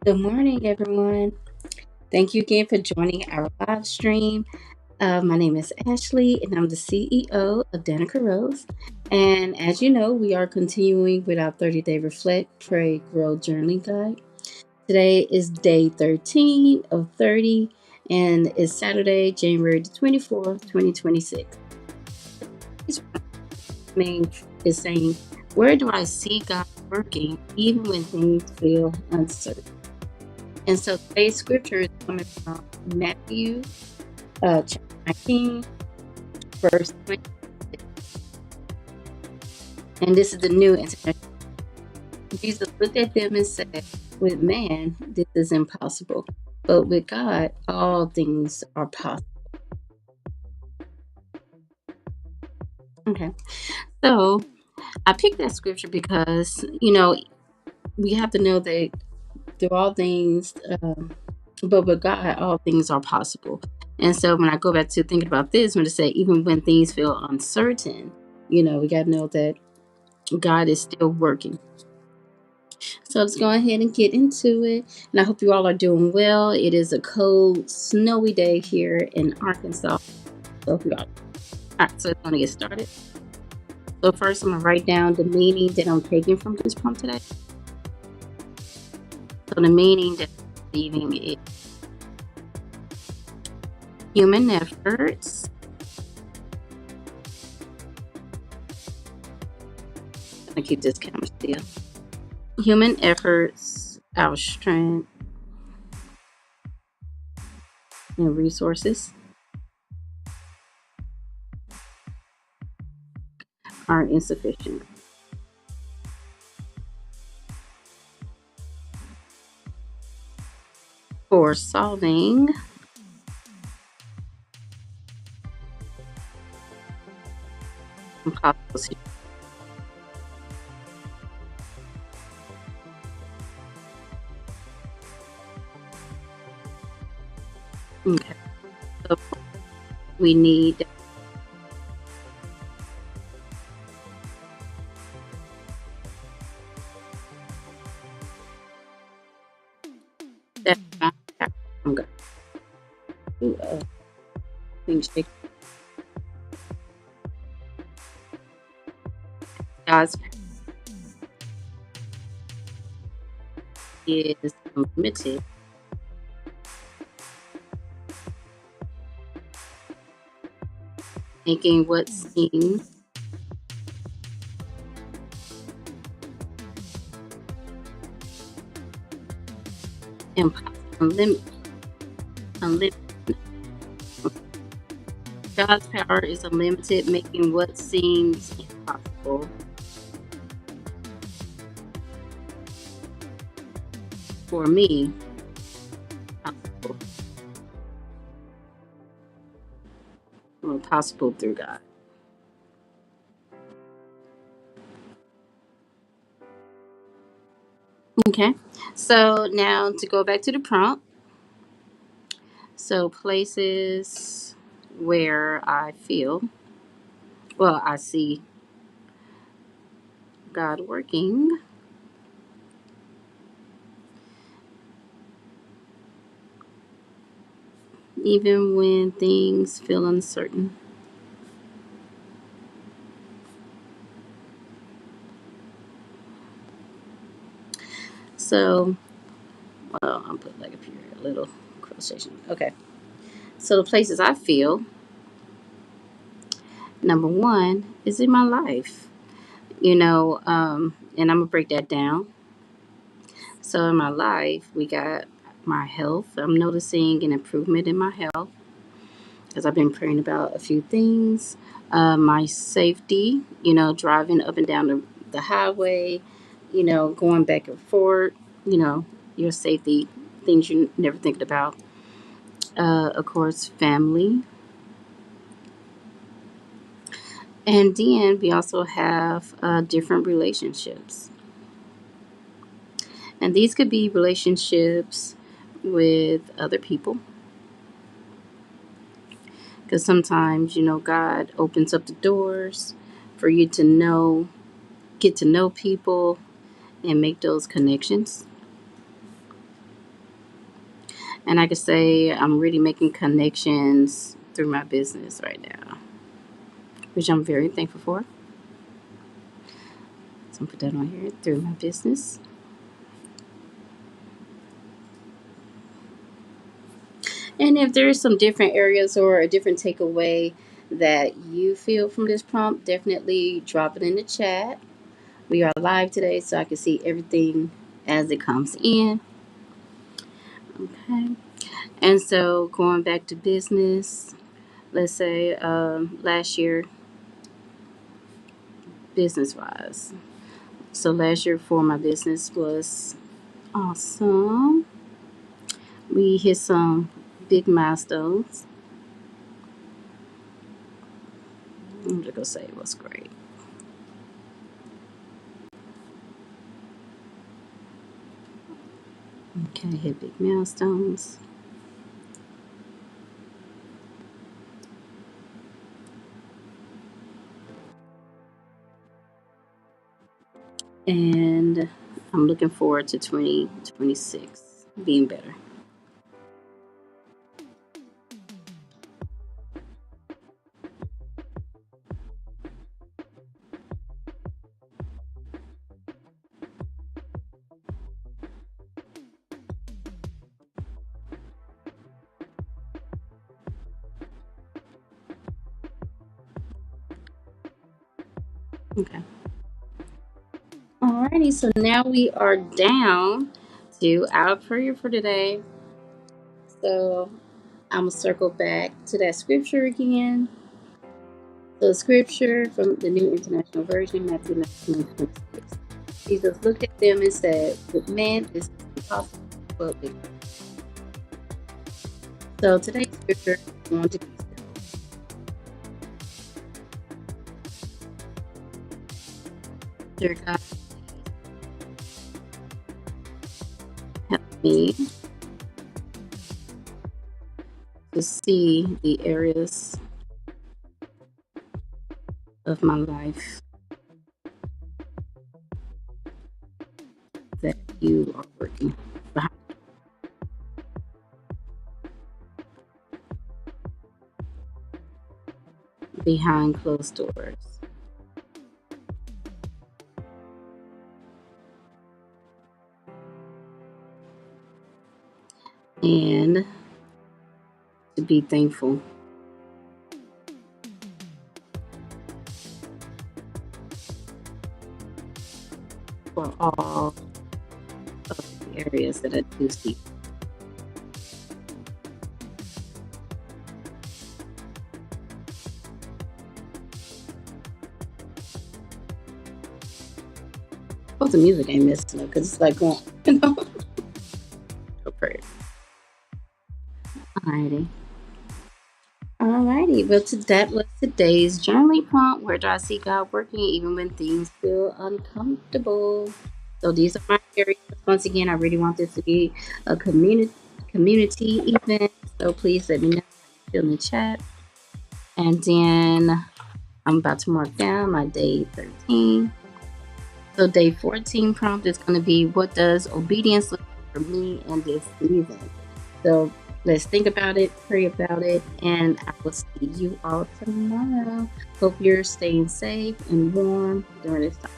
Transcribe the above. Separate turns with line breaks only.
Good morning, everyone. Thank you again for joining our live stream. My name is Ashley, and I'm the CEO of Danica Rose. And as you know, we are continuing with our 30-day Reflect, Pray, Grow Journaling Guide. Today is day 13 of 30, and it's Saturday, January the 24th, 2026. This morning is saying, where do I see God working even when things feel uncertain? And so today's scripture is coming from Matthew chapter 19, verse 20. And this is the New International. Jesus looked at them and said, with man, this is impossible. But with God, all things are possible. Okay. So I picked that scripture because, we have to know that through all things, but with God, all things are possible. And so when I go back to thinking about this, I'm going to say, even when things feel uncertain, we got to know that God is still working. So let's go ahead and get into it. And I hope you all are doing well. It is a cold, snowy day here in Arkansas. So if you all right, so it's going to get started. So first, I'm going to write down the meaning that I'm taking from this prompt today. So the meaning that I'm receiving is human efforts. I'm going to keep this camera still. Human efforts, our strength, and resources are insufficient for solving impossible situations. Okay. So we need that. I'm going to things shake. God's is unlimited, making what seems impossible unlimited. God's power is unlimited, making what seems impossible for me possible, or possible through God. Okay, so now to go back to the prompt. So places where I feel, well, I see God working, even when things feel uncertain. So, well, I'll put like a period, a little quotation. Okay. So the places I feel, number one, is in my life. And I'm gonna break that down. So in my life, we got my health. I'm noticing an improvement in my health because I've been praying about a few things. My safety, driving up and down the highway, going back and forth, you know, your safety, things you never think about. Of course, family. And then we also have different relationships. And these could be relationships with other people. Because sometimes, God opens up the doors for you to get to know people and make those connections. And I could say I'm really making connections through my business right now, which I'm very thankful for. So I'm put that on here through my business. And if there's some different areas or a different takeaway that you feel from this prompt, definitely drop it in the chat. We are live today, so I can see everything as it comes in. Okay. And so going back to business, let's say last year, business wise. So last year for my business was awesome. We hit some big milestones. I'm just gonna say it was great. Okay, hit big milestones. And I'm looking forward to 2026 being better. Okay. Alrighty, so now we are down to our prayer for today. So I'm gonna circle back to that scripture again. So the scripture from the New International Version, Matthew 19:26. Jesus looked at them and said, "With man this is impossible, but with God." So today's scripture is going to be Dear God, help me to see the areas of my life that you are working behind, behind closed doors. And to be thankful for all of the areas that I do see. Hope the music ain't messing up because it's like going, you know. Go pray. Alrighty. Alrighty. Well, that was today's journaling prompt. Where do I see God working even when things feel uncomfortable? So these are my areas. Once again, I really want this to be a community event. So please let me know how you feel in the chat. And then I'm about to mark down my day 13. So day 14 prompt is going to be, what does obedience look like for me in this season? So let's think about it, pray about it, and I will see you all tomorrow. Hope you're staying safe and warm during this time.